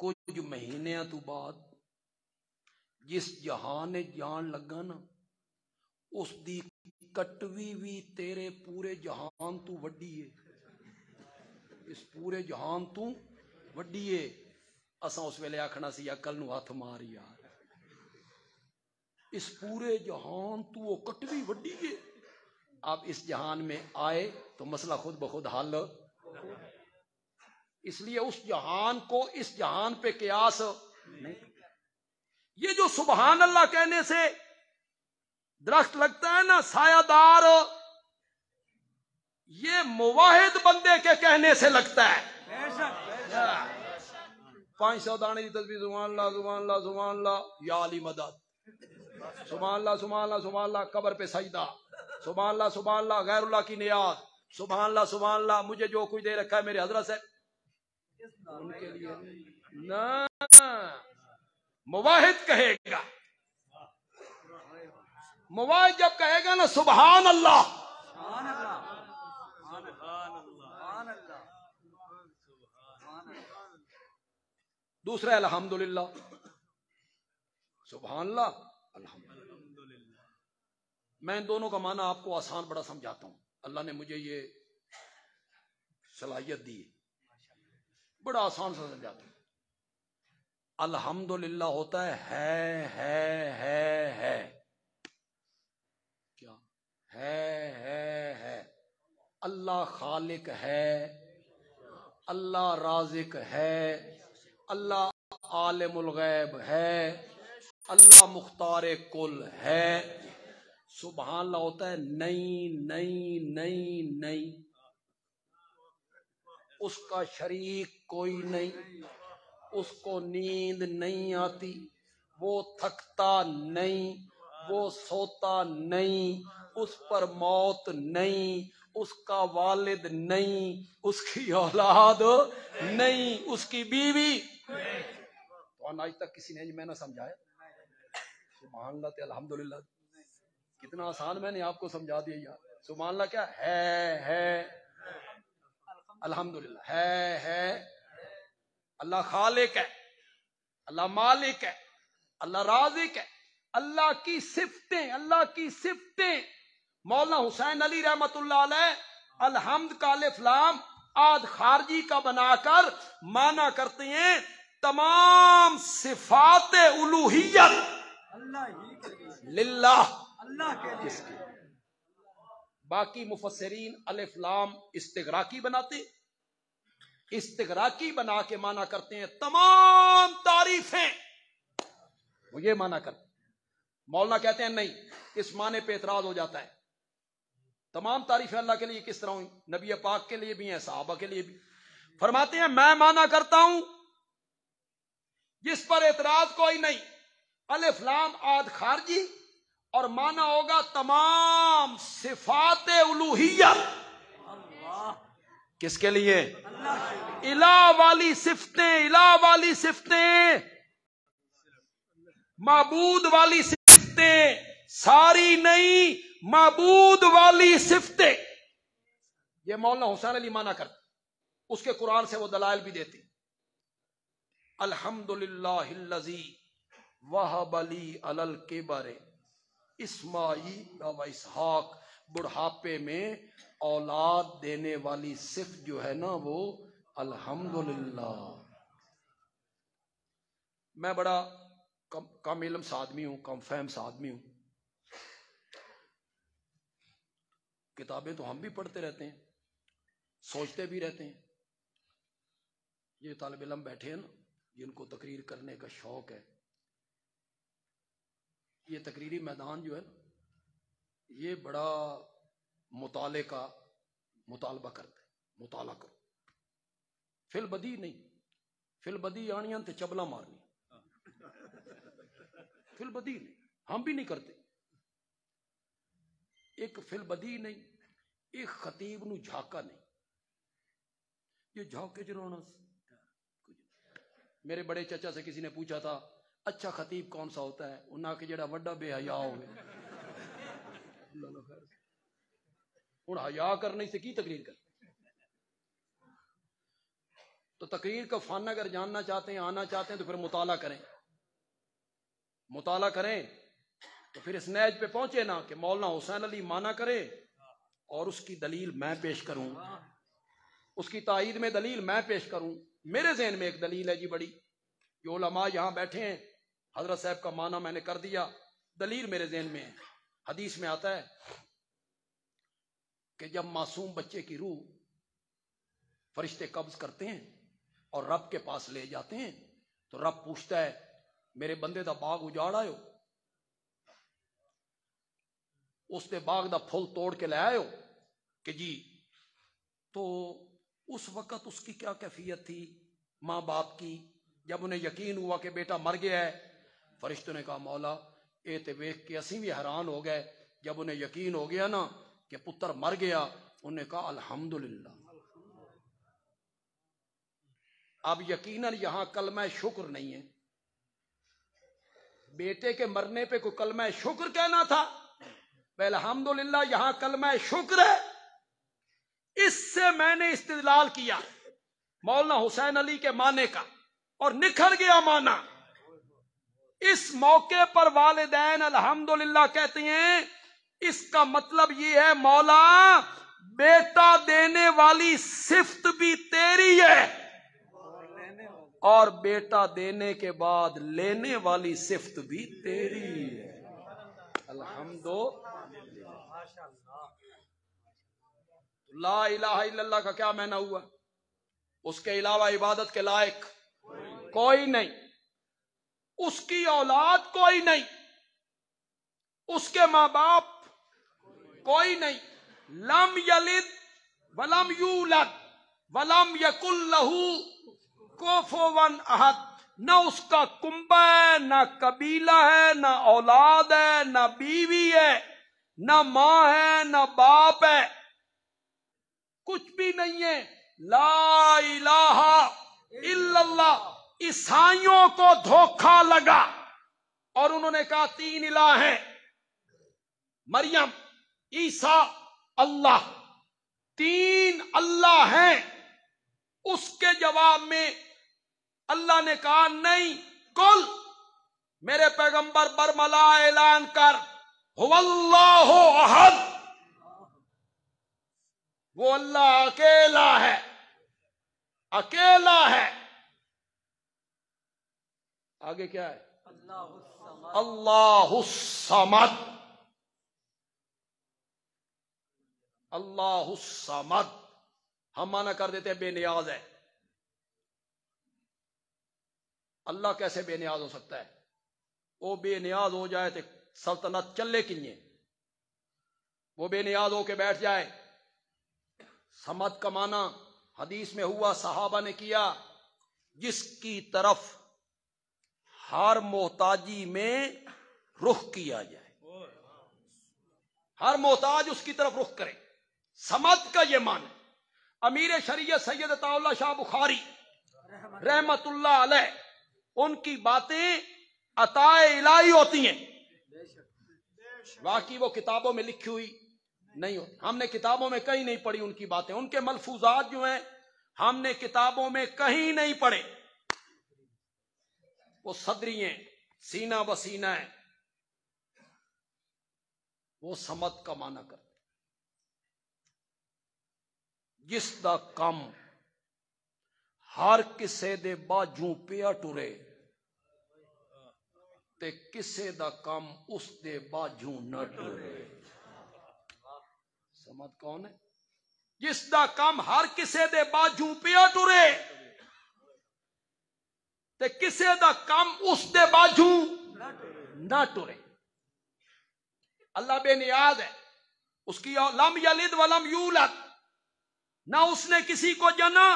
کچھ مہینیاں تو بعد جس جہان جان لگا نا، اس دی کٹوی بھی تیرے پورے جہان تو وڈی ہے، اس پورے جہان تو وڈی ہے۔ اساں اس ویلے آکھنا سی عقل نو ہاتھ مار یار، اس پورے جہان تو وہ کٹوی وڈی ہے۔ آپ اس جہان میں آئے تو مسئلہ خود بخود حل، اس لیے اس جہان کو اس جہان پہ قیاس نہیں. یہ جو سبحان اللہ کہنے سے درخت لگتا ہے نا سایہ دار، یہ موحد بندے کے کہنے سے لگتا ہے. 500 دانے کی تسبیح سبحان اللہ سبحان اللہ سبحان اللہ یا علی مدد، سبحان اللہ سبحان اللہ سبحان اللہ قبر پہ سجدہ، سبحان اللہ سبحان اللہ غیر اللہ کی نیاز، سبحان اللہ مجھے جو کچھ دے رکھا ہے میرے حضرت سے ان کے لیے نہ. موحد کہے گا، موحد جب کہے گا نا سبحان اللہ، دوسرا الحمدللہ، سبحان اللہ الحمدللہ. میں ان دونوں کا معنی آپ کو آسان بڑا سمجھاتا ہوں. اللہ نے مجھے یہ صلاحیت دی، بڑا آسان سے سمجھاتا ہوں. الحمدللہ ہوتا ہے کیا ہے. اللہ خالق ہے، اللہ رازق ہے، اللہ عالم الغیب ہے، اللہ مختار کل ہے. سبحان اللہ ہوتا ہے نہیں، اس کا شریک کوئی نہیں، اس کو نیند نہیں آتی، وہ تھکتا نہیں، وہ سوتا نہیں، اس پر موت نہیں، اس کا والد نہیں، اس کی اولاد نہیں، اس کی بیوی. تو آج تک کسی نے میں نہ سمجھایا سبحان اللہ تے الحمدللہ. کتنا آسان میں نے آپ کو سمجھا دیا یار. سبحان اللہ کیا ہے، الحمدللہ ہے. اللہ خالق ہے، اللہ مالک ہے، اللہ رازق ہے. اللہ کی صفتیں مولانا حسین علی رحمت اللہ علیہ الحمد کا الف لام آد خارجی کا بنا کر مانا کرتے ہیں تمام صفات الوہیت للہ، اللہ کے لیے. باقی مفسرین الف لام استغراقی بناتے، استغراقی بنا کے مانا کرتے ہیں تمام تعریفیں، وہ یہ مانا کرتے. مولانا کہتے ہیں نہیں، اس معنی پہ اعتراض ہو جاتا ہے. تمام تعریفیں اللہ کے لیے کس طرح ہوئی؟ نبی پاک کے لیے بھی ہیں، صحابہ کے لیے بھی. فرماتے ہیں میں مانا کرتا ہوں جس پر اعتراض کوئی نہیں، الف لام آد خارجی، اور مانا ہوگا تمام صفات الوہیت. کس کے لیے؟ الہ والی صفتیں، معبود والی صفتیں، ساری نہیں معبود والی صفتیں. یہ مولانا حسین علی مانا کرتے، اس کے قرآن سے وہ دلائل بھی دیتے. الحمدللہ الذی وہب لی علی الکبر اسماعیل و اسحاق. بڑھاپے میں اولاد دینے والی صفت جو ہے نا وہ الحمدللہ. میں بڑا کم علم سا آدمی ہوں، کم فہم سا آدمی ہوں. کتابیں تو ہم بھی پڑھتے رہتے ہیں، سوچتے بھی رہتے ہیں. یہ طالب علم بیٹھے ہیں نا جن کو تقریر کرنے کا شوق ہے، یہ تقریری میدان جو ہے نا یہ بڑا مطالعے کا مطالبہ کرتا ہے. مطالعہ کرو، فی البدی نہیں، فی البدی آنیاں تے چبلا مارنی، فی البدی نہیں، ہم بھی نہیں کرتے. ایک فی البدی نہیں، ایک خطیب نو جھاکا نہیں. یہ جھاکے جرانا. میرے بڑے چچا سے کسی نے پوچھا تھا اچھا خطیب کون سا ہوتا ہے؟ انہاں کہ جڑا وڈا بے حیا ہوئے. ہوں حیا کرنے سے کی تقریر کر. تو تقریر کا فن اگر جاننا چاہتے ہیں، آنا چاہتے ہیں تو پھر مطالعہ کریں. مطالعہ کریں تو پھر اس نیج پہ پہنچے نا کہ مولانا حسین علی مانا کرے اور اس کی دلیل میں پیش کروں، اس کی تائید میں دلیل میں پیش کروں. میرے ذہن میں ایک دلیل ہے جی بڑی، جو علماء یہاں بیٹھے ہیں حضرت صاحب کا معنی میں نے کر دیا. دلیل میرے ذہن میں ہے. حدیث میں آتا ہے کہ جب معصوم بچے کی روح فرشتے قبض کرتے ہیں اور رب کے پاس لے جاتے ہیں تو رب پوچھتا ہے میرے بندے دا باغ اجاڑ آئے ہو، اس نے باغ دا پھل توڑ کے لے آئے ہو کہ جی، تو اس وقت اس کی کیا کیفیت تھی ماں باپ کی جب انہیں یقین ہوا کہ بیٹا مر گیا ہے؟ فرشتوں نے کہا مولا اے تے ویکھ کے اسی بھی حیران ہو گئے، جب انہیں یقین ہو گیا نا کہ پتر مر گیا، انہوں نے کہا الحمدللہ۔ اب یقیناً یہاں کلمہ شکر نہیں ہے، بیٹے کے مرنے پہ کوئی کلمہ شکر کہنا تھا، الحمدللہ یہاں کلمہ شکر ہے۔ اس سے میں نے استدلال کیا مولانا حسین علی کے معنی کا اور نکھر گیا معنی۔ اس موقع پر والدین الحمدللہ کہتے ہیں، اس کا مطلب یہ ہے مولا بیٹا دینے والی صفت بھی تیری ہے اور بیٹا دینے کے بعد لینے والی صفت بھی تیری ہے۔ الحمدللہ۔ لا الہ الا اللہ کا کیا معنی ہوا؟ اس کے علاوہ عبادت کے لائق کوئی نہیں، اس کی اولاد کوئی نہیں، اس کے ماں باپ کوئی نہیں، لم یلد ولم یولد ولم یکن لہ کفوا احد، نہ اس کا کنبہ ہے، نہ قبیلہ ہے، نہ اولاد ہے، نہ بیوی ہے، نہ ماں ہے، نہ باپ ہے، کچھ بھی نہیں ہے۔ لا الہ الا اللہ۔ عیسائیوں کو دھوکہ لگا اور انہوں نے کہا تین الہ ہیں، مریم، عیسیٰ، اللہ، تین اللہ ہیں۔ اس کے جواب میں اللہ نے کہا نہیں، کل میرے پیغمبر برملا اعلان کر هو اللہ احد، وہ اللہ اکیلا ہے، اکیلا ہے۔ آگے کیا ہے؟ اللہ الصمد، اللہ الصمد۔ ہم مانا کر دیتے ہیں بے نیاز ہے۔ اللہ کیسے بے نیاز ہو سکتا ہے؟ وہ بے نیاز ہو جائے تو سلطنت چلے کنیے، وہ بے نیاز ہو کے بیٹھ جائے۔ سمد کا معنی حدیث میں ہوا، صحابہ نے کیا، جس کی طرف ہر محتاجی میں رخ کیا جائے، ہر محتاج اس کی طرف رخ کرے، سمد کا یہ معنی۔ امیر شریعت سید عطا اللہ شاہ بخاری رحمت اللہ علیہ، ان کی باتیں عطا الہی ہوتی ہیں، واقعی وہ کتابوں میں لکھی ہوئی نہیں ہوتی، ہم نے کتابوں میں کہیں نہیں پڑھی ان کی باتیں، ان کے ملفوظات جو ہیں ہم نے کتابوں میں کہیں نہیں پڑھے، وہ صدری ہیں، سینہ بسینہ ہیں، وہ سمد کا معنی کرتے، جس دا کم ہر کسے دے باجوں پیا ٹرے تے کسے دا کم اس دے باجوں نہ ٹرے۔ سمد کون ہے؟ جس دا کم ہر کسے دے باجوں پیا ٹرے تے کسے دا کم اس دے باجوں نہ ٹرے۔ اللہ بے نیاز ہے، اس کی لم یلد ولم یولد، نہ اس نے کسی کو جنا،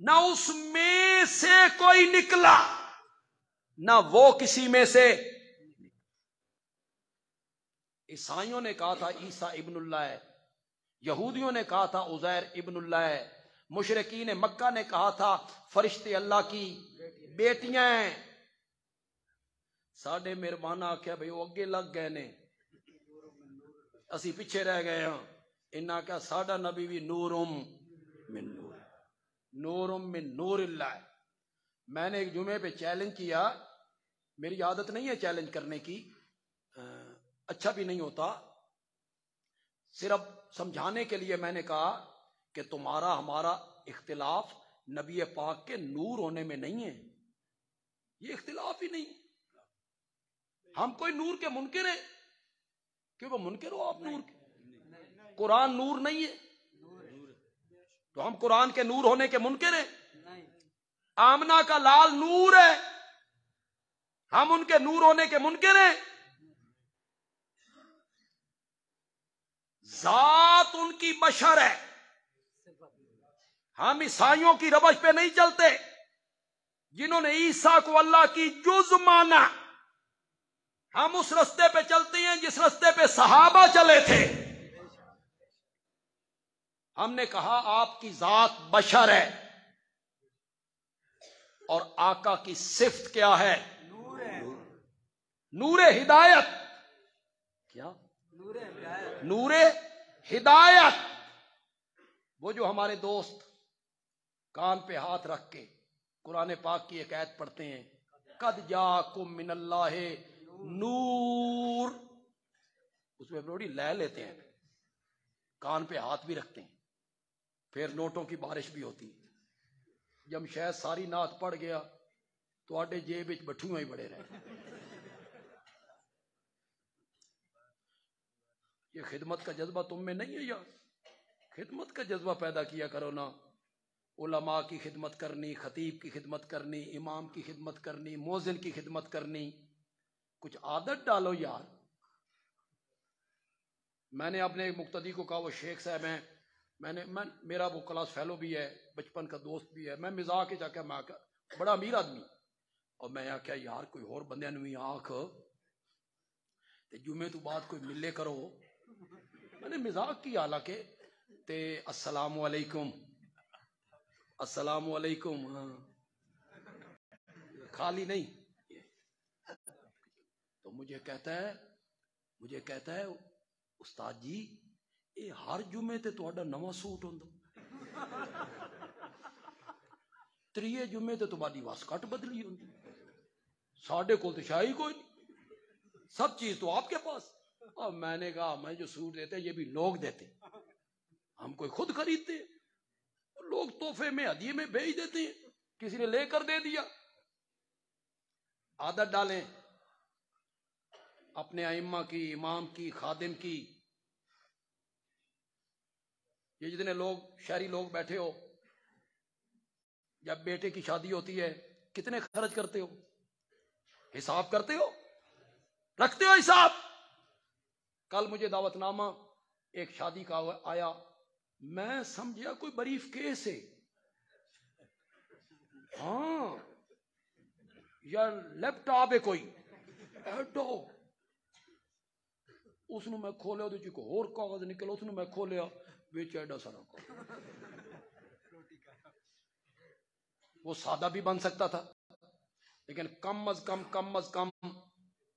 نہ اس میں سے کوئی نکلا، نہ وہ کسی میں سے۔ عیسائیوں نے کہا تھا عیسیٰ ابن اللہ ہے، یہودیوں نے کہا تھا عزیر ابن اللہ ہے، مشرکین مکہ نے کہا تھا فرشتے اللہ کی بیٹیاں ہیں۔ ساڈے مہربان آخیا بھئی وہ اگے لگ گئے نے، اسی پیچھے رہ گئے ہاں۔ انہاں کیا ساڈا نبی بھی نورم من نور، نورم من نور اللہ ہے۔ میں نے ایک جمعے پہ چیلنج کیا، میری عادت نہیں ہے چیلنج کرنے کی، اچھا بھی نہیں ہوتا، صرف سمجھانے کے لیے میں نے کہا کہ تمہارا ہمارا اختلاف نبی پاک کے نور ہونے میں نہیں ہے، یہ اختلاف ہی نہیں۔ ہم کوئی نور کے منکر ہیں کہ وہ منکر ہو آپ نور کے؟ قرآن نور نہیں ہے تو ہم قرآن کے نور ہونے کے منکر ہیں؟ آمنہ کا لال نور ہے، ہم ان کے نور ہونے کے منکر ہیں. ذات ان کی بشر ہے. ہم عیسائیوں کی روش پہ نہیں چلتے جنہوں نے عیسیٰ کو اللہ کی جز مانا. ہم اس رستے پہ چلتے ہیں جس رستے پہ صحابہ چلے تھے. ہم نے کہا آپ کی ذات بشر ہے اور آقا کی صفت کیا ہے؟ نور ہدایت. کیا؟ نور ہدایت. وہ جو ہمارے دوست کان پہ ہاتھ رکھ کے قرآن پاک کی ایک آیت پڑھتے ہیں، قد جاکم من اللہ نور، اس میں بڑی لے لیتے ہیں، کان پہ ہاتھ بھی رکھتے ہیں، پھر نوٹوں کی بارش بھی ہوتی. جب شاید ساری نعت پڑھ گیا تو آڈے جیب وچ بٹھو ہی بڑے رہے. یہ خدمت کا جذبہ تم میں نہیں ہے یار؟ خدمت کا جذبہ پیدا کیا کرو نا. علماء کی خدمت کرنی، خطیب کی خدمت کرنی، امام کی خدمت کرنی، مؤذن کی خدمت کرنی، کچھ عادت ڈالو یار. میں نے اپنے مقتدی کو کہا، وہ شیخ صاحب ہیں، میرا وہ کلاس فیلو بھی ہے، بچپن کا دوست بھی ہے. میں مزاح کے جا کے میں بڑا امیر آدمی، اور میں آخیا یار کوئی اور بندے نوی آنکھ تے جمعے تو بعد کوئی ملے کرو. میں نے مزاق کی حالانکہ تے السلام علیکم السلام علیکم، خالی نہیں. تو مجھے کہتا ہے استاد جی یہ ہر جمعے تے تہاڈا نواں سوٹ ہوندا، تریے جمعے تے تمہاری واسکٹ بدلی ہوندی، ساڈے کول تے شاہی کوئی نہیں، سب چیز تو آپ کے پاس. اور میں نے کہا میں جو سوٹ دیتے یہ بھی لوگ دیتے، ہم کوئی خود خریدتے ہیں؟ لوگ تحفے میں ہدیے میں بھیج دیتے ہیں، کسی نے لے کر دے دیا. عادت ڈالیں اپنے ائمہ کی، امام کی، خادم کی. یہ جتنے لوگ شہری لوگ بیٹھے ہو، جب بیٹے کی شادی ہوتی ہے کتنے خرچ کرتے ہو؟ حساب کرتے ہو؟ رکھتے ہو حساب؟ کل مجھے دعوت نامہ ایک شادی کا آیا، میں سمجھا کوئی بریف کیس ہے، ہاں یا لیپ ٹاپ ہے کوئی ایڈو. اس میں کھولیا تو کوئی اور کاغذ نکلا، اس میں کھولیا بیچ ایڈا سارا کاغذ. وہ سادہ بھی بن سکتا تھا لیکن کم از کم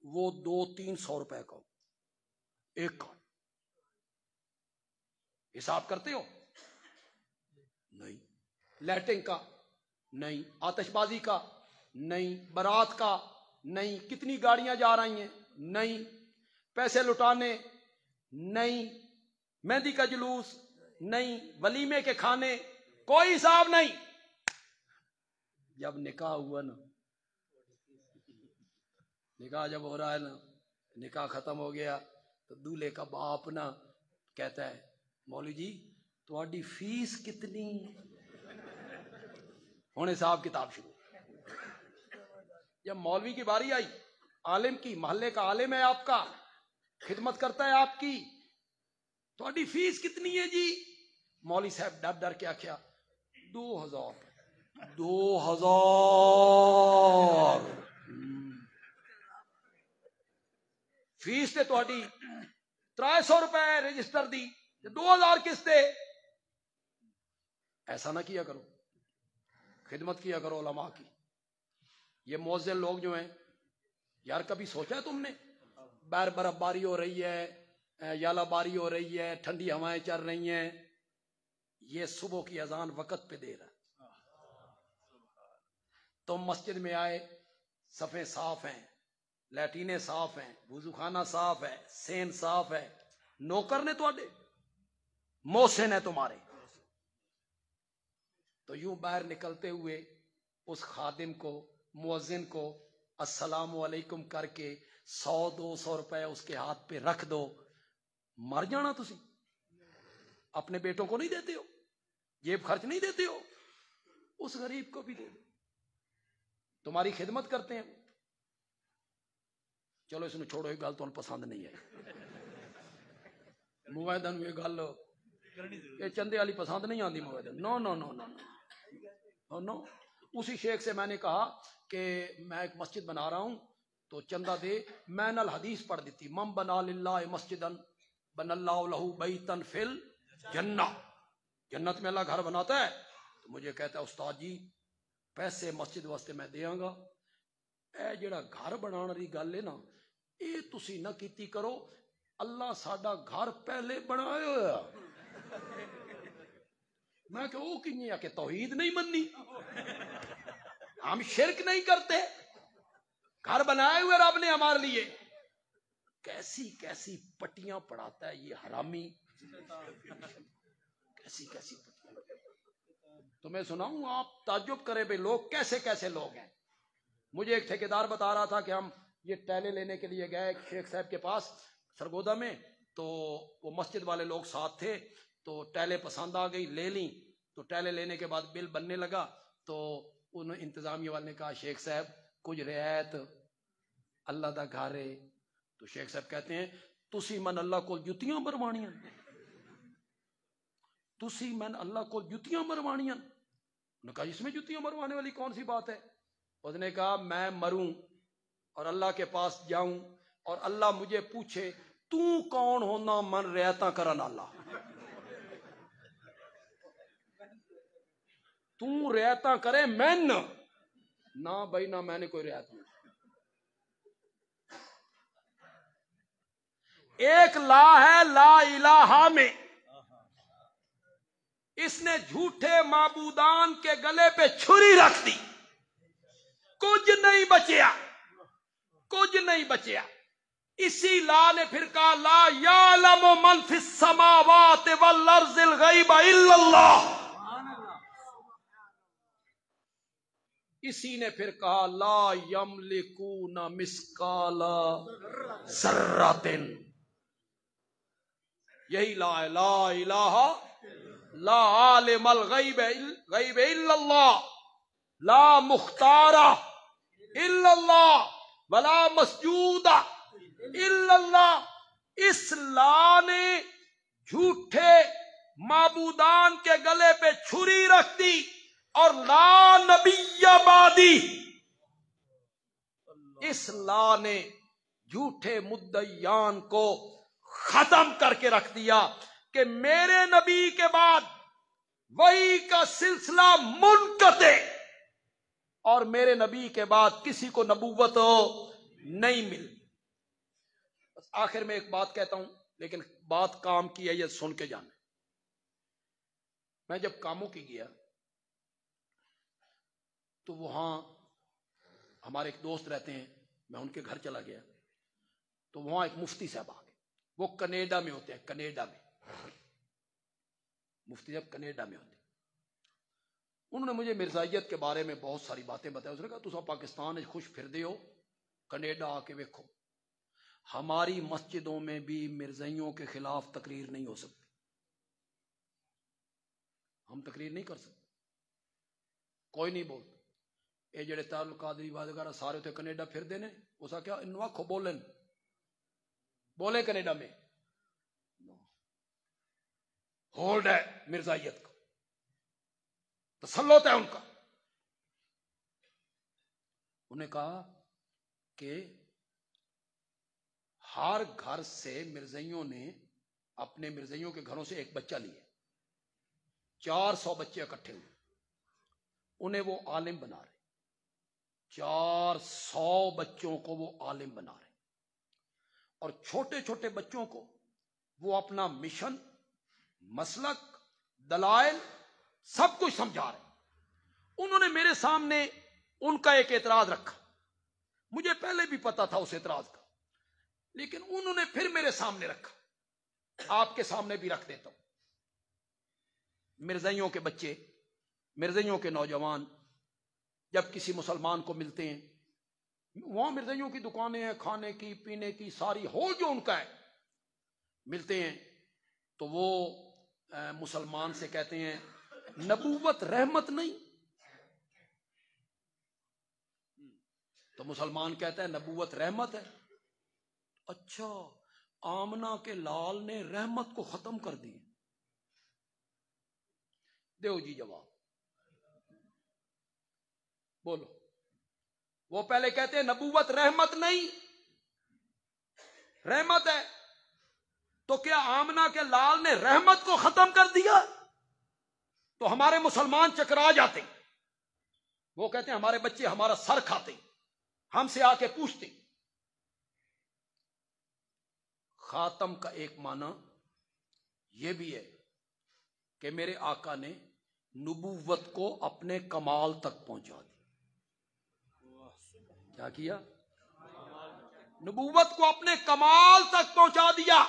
وہ 200-300 روپے کا ایک کا. حساب کرتے ہو؟ نہیں. لائٹنگ کا نہیں، آتش بازی کا نہیں، بارات کا نہیں، کتنی گاڑیاں جا رہی ہیں نہیں، پیسے لٹانے نہیں، مہندی کا جلوس نہیں، ولیمے کے کھانے، کوئی حساب نہیں. جب نکاح ہوا نا، نکاح جب ہو رہا ہے نا، نکاح ختم ہو گیا تو دولہے کا باپ نا کہتا ہے مولوی جی تہاڈی فیس کتنی؟ ہن حساب کتاب شروع. جب مولوی کی باری آئی، عالم کی، محلے کا عالم ہے آپ کا، خدمت کرتا ہے آپ کی، تہاڈی فیس کتنی ہے جی؟ مولوی صاحب ڈر ڈر کے آخیا 2000. فیس تے تہاڈی 300 روپے رجسٹر دی، 2000 کس تے؟ ایسا نہ کیا کرو، خدمت کیا کرو علماء کی. یہ مؤذن لوگ جو ہیں یار، کبھی سوچا ہے تم نے باہر برف باری ہو رہی ہے، یالہ باری ہو رہی ہے، ٹھنڈی ہوائیں چل رہی ہیں، یہ صبح کی اذان وقت پہ دے رہا ہے. تم مسجد میں آئے، صفیں صاف ہیں، لیٹرینیں صاف ہیں، وضو خانہ صاف ہے، سین صاف ہے، نوکر نے تواڈے، محسن ہے تمہارے. تو یوں باہر نکلتے ہوئے اس خادم کو، مؤذن کو السلام علیکم کر کے 100-200 روپے اس کے ہاتھ پہ رکھ دو. مر جانا تسی. اپنے بیٹوں کو نہیں دیتے ہو؟ جیب خرچ نہیں دیتے ہو؟ اس غریب کو بھی دے دو. تمہاری خدمت کرتے ہیں. چلو اس نے چھوڑو, یہ گل تو پسند نہیں ہے. معاہدہ یہ گل یہ چندے والی پسند نہیں آتی. معاہدہ نو نو نو نو نو. اسی شیخ سے میں نے کہا کہ میں ایک مسجد بنا رہا ہوں تو چندہ دے. میں نے الحدیث پڑھ دیتی, من بنا للہ مسجدن بن اللہ لہو بیتن فل جنہ. جنت میں اللہ گھر بناتا ہے. تو مجھے کہتا ہے استاد جی پیسے مسجد واسطے میں دیاں گا, اے جڑا گھر بنانا دی گل ہے نا اے تسی نہ کیتی کرو, اللہ ساڈا گھر پہلے بنایا ہوا. میں کہ وہ کی کہ توحید نہیں مننی, ہم شرک نہیں کرتے, گھر بنائے ہوئے رب نے ہمارے لیے. کیسی کیسی پٹیاں پڑھاتا ہے یہ حرامی, کیسی کیسی پٹیاں. تو میں سناؤں آپ تعجب کرے بھائی لوگ کیسے کیسے لوگ ہیں. مجھے ایک ٹھیکیدار بتا رہا تھا کہ ہم یہ ٹیلے لینے کے لیے گئے شیخ صاحب کے پاس سرگودا میں, تو وہ مسجد والے لوگ ساتھ تھے, تو ٹیلے پسند آ گئی, لے لیں. تو ٹیلے لینے کے بعد بل بننے لگا, تو انہوں انتظامیہ والے نے کہا شیخ صاحب کچھ رعایت, اللہ دا گھر ہے. تو شیخ صاحب کہتے ہیں تسی من اللہ کو جتیاں مروانیاں, تسی من اللہ کو جتیاں مروانیاں. انہوں نے کہا اس میں جتیاں مروانے والی کون سی بات ہے. اس نے کہا میں مروں اور اللہ کے پاس جاؤں اور اللہ مجھے پوچھے تو کون ہونا من رعایتاں کرن اللہ, تو رعایتاں کرے میں نہ بھائی نہ میں نے کوئی رعایت نہیں. ایک لا ہے لا الہ میں, اس نے جھوٹے معبودان کے گلے پہ چھری رکھ دی, کچھ نہیں بچیا, کچھ نہیں بچیا. اسی لا نے پھر کہا لا یعلم من فی السماوات والارض الغیب الا اللہ. اسی نے پھر کہا لا یملکون مثقال ذرۃ. یہی لا الہ لا عالم الغیب الا اللہ, لا مختار الا اللہ, ولا مسجود الا اللہ. اس لا نے جھوٹے معبودان کے گلے پہ چھری رکھ دی اور لا نبی بعدی. اس لا نے جھوٹے مدعیان کو ختم کر کے رکھ دیا کہ میرے نبی کے بعد وحی کا سلسلہ منقطع, اور میرے نبی کے بعد کسی کو نبوت نہیں ملی. آخر میں ایک بات کہتا ہوں, لیکن بات کام کی ہے, یہ سن کے جانا. میں جب کاموں کی گیا تو وہاں ہمارے ایک دوست رہتے ہیں, میں ان کے گھر چلا گیا تو وہاں ایک مفتی صاحب آ گئے. وہ کینیڈا میں ہوتے ہیں, کینیڈا میں مفتی صاحب کینیڈا میں ہوتے ہیں. انہوں نے مجھے مرزائیت کے بارے میں بہت ساری باتیں بتائی. اس نے کہا تسا پاکستان خوش پھر دے ہو, کینیڈا آ کے ویکھو ہماری مسجدوں میں بھی مرزائیوں کے خلاف تقریر نہیں ہو سکتی, ہم تقریر نہیں کر سکتے, کوئی نہیں بولتا. یہ جڑے تعلق قادری وغیرہ سارے ہوتے کینیڈا پھر دینے, اسا کیا انو آکھو بولن بولے کینیڈا میں ہولڈ ہے مرزائیت کا, تسلط ہے ان کا. انہیں کہا کہ ہر گھر سے مرزائیوں نے اپنے مرزائیوں کے گھروں سے ایک بچہ لیا, 400 بچے اکٹھے ہوئے, انہیں وہ عالم بنا رہے, 400 بچوں کو وہ عالم بنا رہے, اور چھوٹے چھوٹے بچوں کو وہ اپنا مشن, مسلک, دلائل سب کچھ سمجھا رہے. انہوں نے میرے سامنے ان کا ایک اعتراض رکھا, مجھے پہلے بھی پتا تھا اس اعتراض کا, لیکن انہوں نے پھر میرے سامنے رکھا, آپ کے سامنے بھی رکھ دیتا ہوں. مرزائیوں کے بچے, مرزائیوں کے نوجوان جب کسی مسلمان کو ملتے ہیں, وہاں مرزائیوں کی دکانیں ہیں, کھانے کی پینے کی ساری ہو جو ان کا ہے, ملتے ہیں تو وہ مسلمان سے کہتے ہیں نبوت رحمت نہیں, تو مسلمان کہتا ہے نبوت رحمت ہے. اچھا آمنہ کے لال نے رحمت کو ختم کر دی. دیو جی جواب بولو. وہ پہلے کہتے ہیں نبوت رحمت نہیں، رحمت ہے. تو کیا آمنہ کے لال نے رحمت کو ختم کر دیا؟ تو ہمارے مسلمان چکرا جاتے. وہ کہتے ہیں ہمارے بچے ہمارا سر کھاتے، ہم سے آ کے پوچھتے. خاتم کا ایک معنی یہ بھی ہے کہ میرے آقا نے نبوت کو اپنے کمال تک پہنچا دی. کیا کیا؟ نبوت کو اپنے کمال تک پہنچا دیا.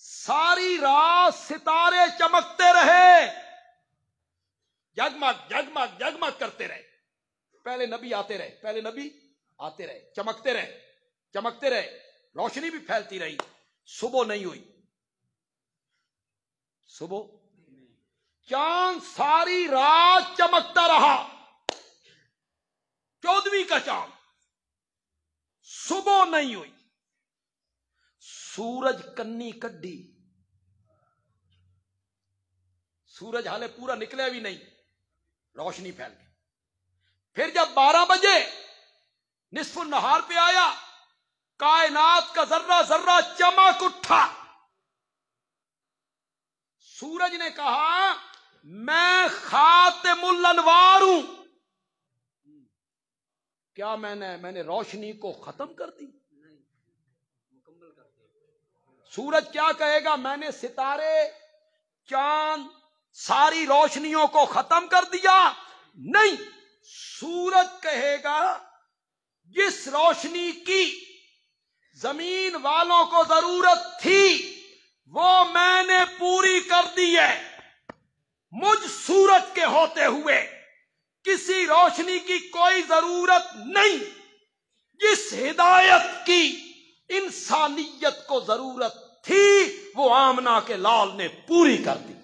ساری رات ستارے چمکتے رہے، جگمگ جگمگ جگمگ کرتے رہے. پہلے نبی آتے رہے، پہلے نبی آتے رہے، چمکتے رہے چمکتے رہے، روشنی بھی پھیلتی رہی. صبح نہیں ہوئی. صبح چاند ساری رات چمکتا رہا، 14ویں کا چاند. صبح نہیں ہوئی. سورج کنی کڈی، سورج حالے پورا نکلے بھی نہیں، روشنی پھیل گئی. پھر جب 12 بجے نصف النہار پہ آیا، کائنات کا ذرہ ذرہ چمک اٹھا. سورج نے کہا میں خاتم الانوار ہوں. کیا میں نے روشنی کو ختم کر دی؟ سورج کیا کہے گا میں نے ستارے چاند ساری روشنیوں کو ختم کر دیا؟ نہیں. سورج کہے گا جس روشنی کی زمین والوں کو ضرورت تھی وہ میں نے پوری کر دی ہے. مجھ سورج کے ہوتے ہوئے کسی روشنی کی کوئی ضرورت نہیں. جس ہدایت کی انسانیت کو ضرورت تھی وہ آمنہ کے لال نے پوری کر دی.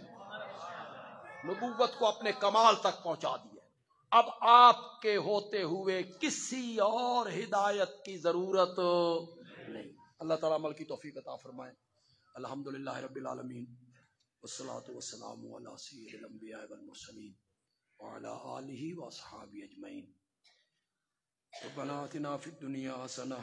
نبوت کو اپنے کمال تک پہنچا دیا. اب آپ کے ہوتے ہوئے کسی اور ہدایت کی ضرورت نہیں. اللہ تعالیٰ عمل کی توفیق عطا فرمائے. الحمدللہ رب العالمین والصلاة والسلام علی سید الانبیاء والمرسلین وعلی آلہ واصحابہ اجمعین. ربنا آتنا فی الدنیا حسنہ